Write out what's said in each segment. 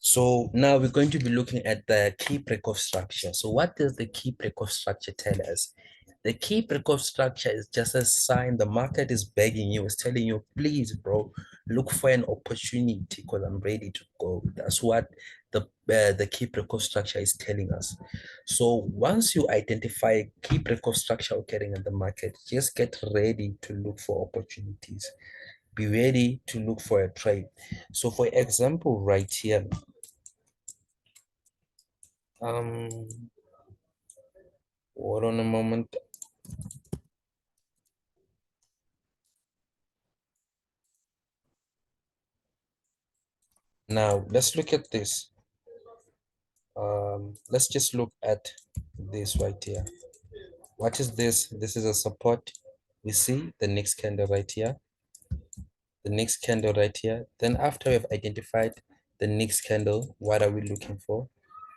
So now we're going to be looking at the key break-off structure. So what does the key break-off structure tell us? The key break-off structure is just a sign the market is begging you, is telling you, please, bro, look for an opportunity because I'm ready to go. That's what the key break-off structure is telling us. So once you identify a key break-off structure occurring in the market, just get ready to look for opportunities. Be ready to look for a trade. So for example, right here, um, hold on a moment. Now let's look at this. Let's just look at this right here. What is this? This is a support. We see the next candle right here. The next candle right here. Then after we've identified the next candle, what are we looking for?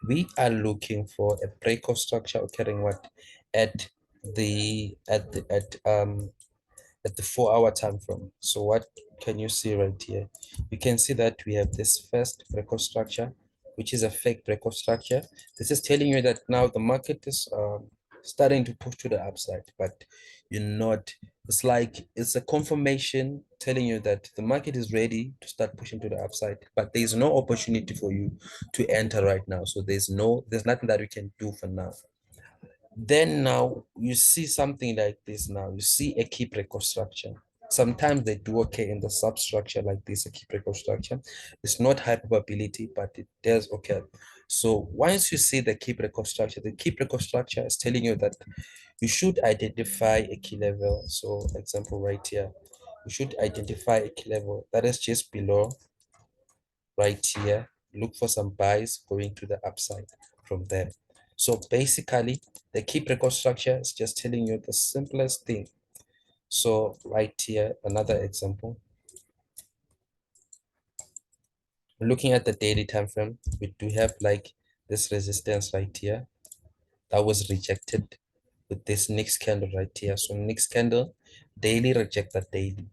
We are looking for a break of structure occurring what at the 4-hour time frame. So what can you see right here? You can see that we have this first breakout structure, which is a fake breakout structure. This is telling you that now the market is starting to push to the upside, but you're not. It's like it's a confirmation telling you that the market is ready to start pushing to the upside, but there's no opportunity for you to enter right now. So there's nothing that we can do for now. Then now you see something like this. Now you see a key break-off structure. Sometimes they do okay in the substructure like this, a key break-off structure. It's not high probability, but it does occur. So once you see the key break-off structure, the key break-off structure is telling you that you should identify a key level. So example right here, you should identify a key level that is just below right here. Look for some buys going to the upside from there. So basically, the key breakout structure is just telling you the simplest thing. So right here, another example. Looking at the daily time frame, we do have like this resistance right here that was rejected with this next candle right here. So next candle, daily reject that daily.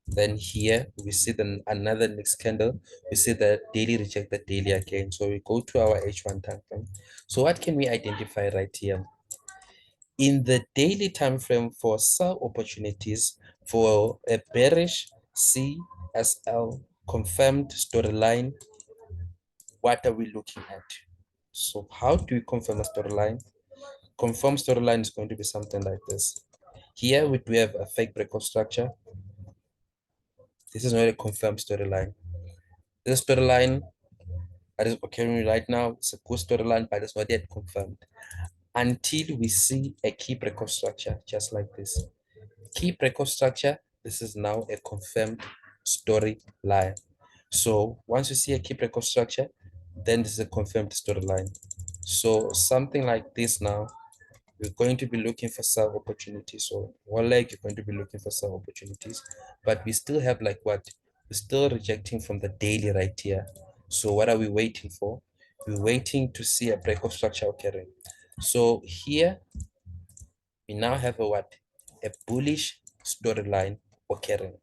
Then here we see another next candle. We see the daily reject the daily again. So we go to our H1 time frame. So what can we identify right here? In the daily time frame for sell opportunities for a bearish CSL confirmed storyline, what are we looking at? So how do we confirm a storyline? Confirmed storyline is going to be something like this. Here we do have a fake breakout structure. This is not a confirmed storyline. This storyline that is occurring right now is a good storyline, but it's not yet confirmed until we see a key breakout structure just like this. Key breakout structure, this is now a confirmed storyline. So once you see a key breakout structure, then this is a confirmed storyline. So something like this now, we're going to be looking for sell opportunities. So one leg, you're going to be looking for sell opportunities, but we still have like what? We're still rejecting from the daily right here. So what are we waiting for? We're waiting to see a breakout structure occurring. So here we now have a what? A bullish storyline occurring.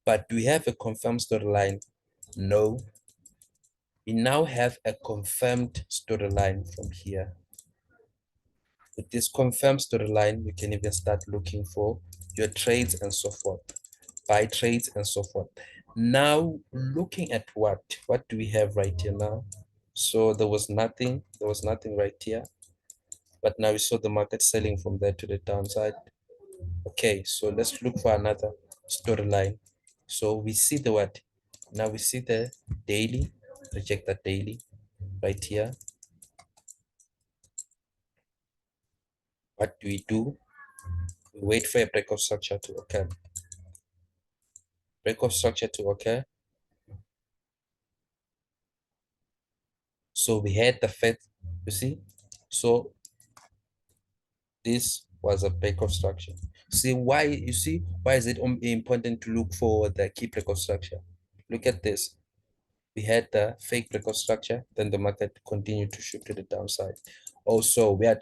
But do we have a confirmed storyline? No. We now have a confirmed storyline from here. With this confirmed storyline, you can even start looking for your trades and so forth, buy trades and so forth. Now, looking at what do we have right here now? So there was nothing right here, but now we saw the market selling from there to the downside. Okay, so let's look for another storyline. So we see the what? Now we see the daily, reject that daily right here. What do we do? We wait for a breakout structure to occur. Breakout structure to occur. So we had the Fed, you see? So this was a breakout structure. See why is it important to look for the key breakout structure? Look at this. We had the fake breakout structure, then the market continued to shoot to the downside. Also, we are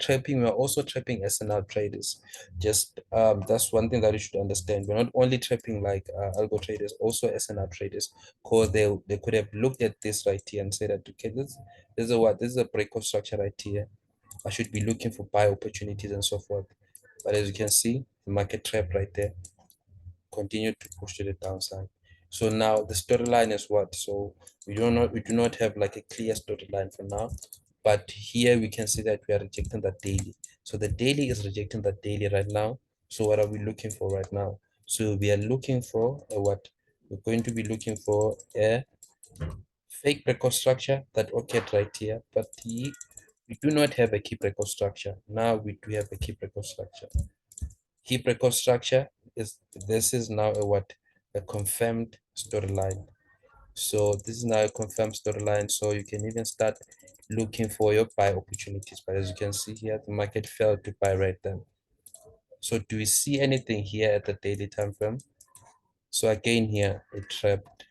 also trapping SNR traders. Just that's one thing that you should understand. We're not only trapping like algo traders, also SNR traders, because they could have looked at this right here and said that, okay, this is what, this is a breakout structure right here. I should be looking for buy opportunities and so forth. But as you can see, the market trap right there continued to push to the downside. So now the storyline is what? So we do not have like a clear storyline for now. But here we can see that we are rejecting the daily. So the daily is rejecting the daily right now. So what are we looking for right now? So we are looking for a what? We're going to be looking for a fake record structure that occurred right here, but we do not have a key record structure. Now we do have a key record structure. Key record structure is, this is now a what? A confirmed storyline. So this is now a confirmed storyline. So you can even start looking for your buy opportunities. But as you can see here, the market failed to buy right then. So do we see anything here at the daily time frame? So again here, it trapped.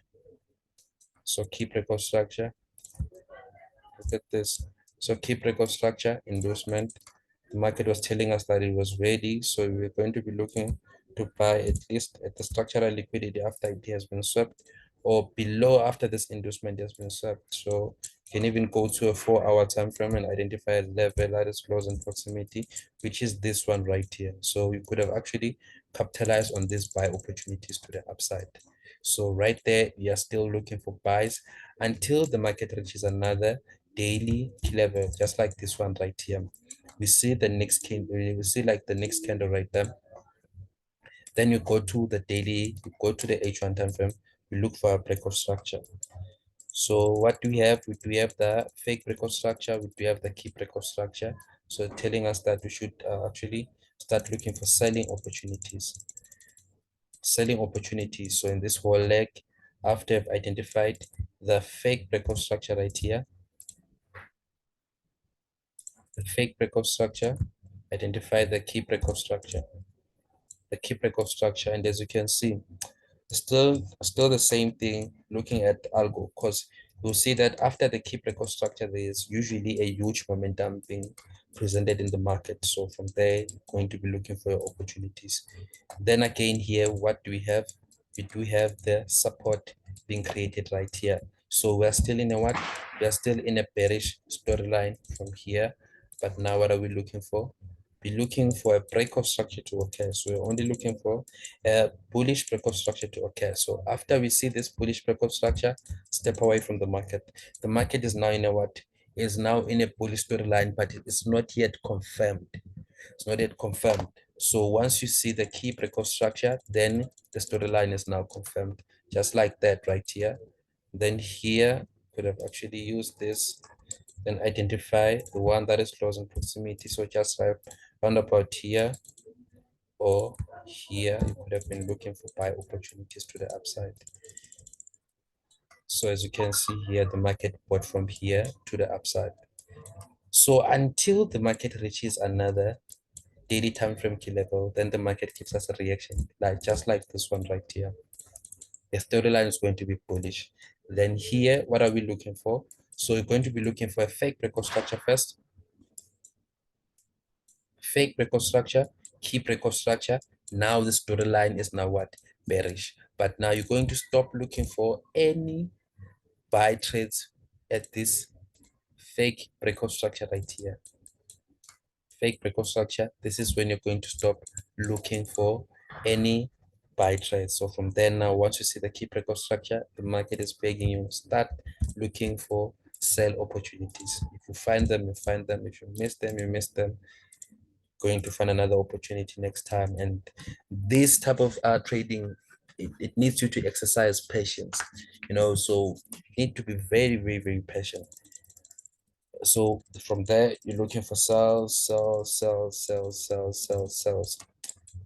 So keep record structure. Look at this. So keep record structure, endorsement. The market was telling us that it was ready. So we were going to be looking to buy at least at the structural liquidity after it has been swept, or below after this inducement has been swept. So you can even go to a 4-hour time frame and identify a level that is close in proximity, which is this one right here. So you could have actually capitalized on these buy opportunities to the upside. So right there, we are still looking for buys until the market reaches another daily key level, just like this one right here. We see the next candle, we see like the next candle right there. Then you go to the daily, you go to the H1 time frame, you look for a breakout structure. So what do we have? We have the fake breakout structure, we do have the key breakout structure. So telling us that we should actually start looking for selling opportunities. Selling opportunities. So in this whole leg, after I've identified the fake breakout structure right here, the fake breakout structure, identify the key breakout structure, and as you can see, still the same thing looking at algo, because you'll see that after the key breakout structure, there is usually a huge momentum being presented in the market. So from there, you're going to be looking for your opportunities. Then again here, what do we have? We do have the support being created right here. So we're still in a what? We're still in a bearish storyline from here. But now what are we looking for? We're looking for a breakout structure to occur. So we're only looking for a bullish breakout structure to occur. So after we see this bullish breakout structure, step away from the market. The market is now in a what? Is now in a bullish storyline, but it's not yet confirmed. It's not yet confirmed. So once you see the key breakout structure, then the storyline is now confirmed, just like that right here. Then here, could have actually used this, then identify the one that is close in proximity. So just like round about here or here, you could have been looking for buy opportunities to the upside. So as you can see here, the market bought from here to the upside. So until the market reaches another daily time frame key level, then the market gives us a reaction, like just like this one right here. The storyline is going to be bullish. Then here, what are we looking for? So we're going to be looking for a fake breakout structure first. Fake breakout structure, key breakout structure. Now the storyline is now what? Bearish. But now you're going to stop looking for any buy trades at this fake breakout structure right here. Fake breakout structure. This is when you're going to stop looking for any buy trades. So from there now, once you see the key breakout structure, the market is begging you, start looking for sell opportunities. If you find them, you find them. If you miss them, you miss them. Going to find another opportunity next time. And this type of trading, it needs you to exercise patience, so you need to be very, very, very patient. So from there, you're looking for sells, sells, sells, sells, sells, sells, sells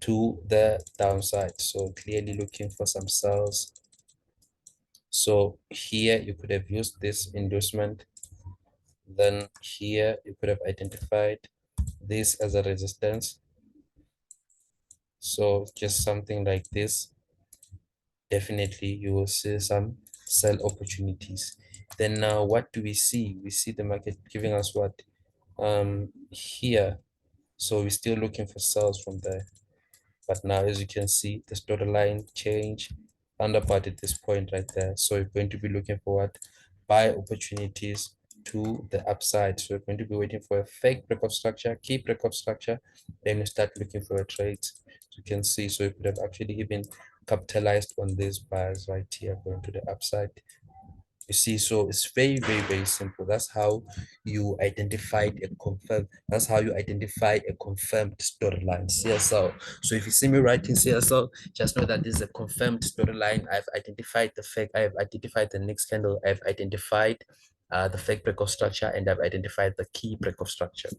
to the downside. So clearly looking for some sells. So here you could have used this endorsement. Then here you could have identified this as a resistance. So just something like this. Definitely you will see some sell opportunities. Then now what do we see? We see the market giving us what? here. So we're still looking for sales from there. But now, as you can see, the storyline change underpart at this point right there. So we're going to be looking for what? Buy opportunities to the upside. So we're going to be waiting for a fake break of structure, key break of structure, then we start looking for a trade. So you can see, so we could have actually even capitalized on these buys right here going to the upside. You see, so it's very, very, very simple. That's how you identified a confirmed, that's how you identify a confirmed storyline, CSL. So if you see me writing CSL, just know that this is a confirmed storyline. I've identified the fake, I've identified the next candle, I've identified the fake break of structure, and I've identified the key break of structure.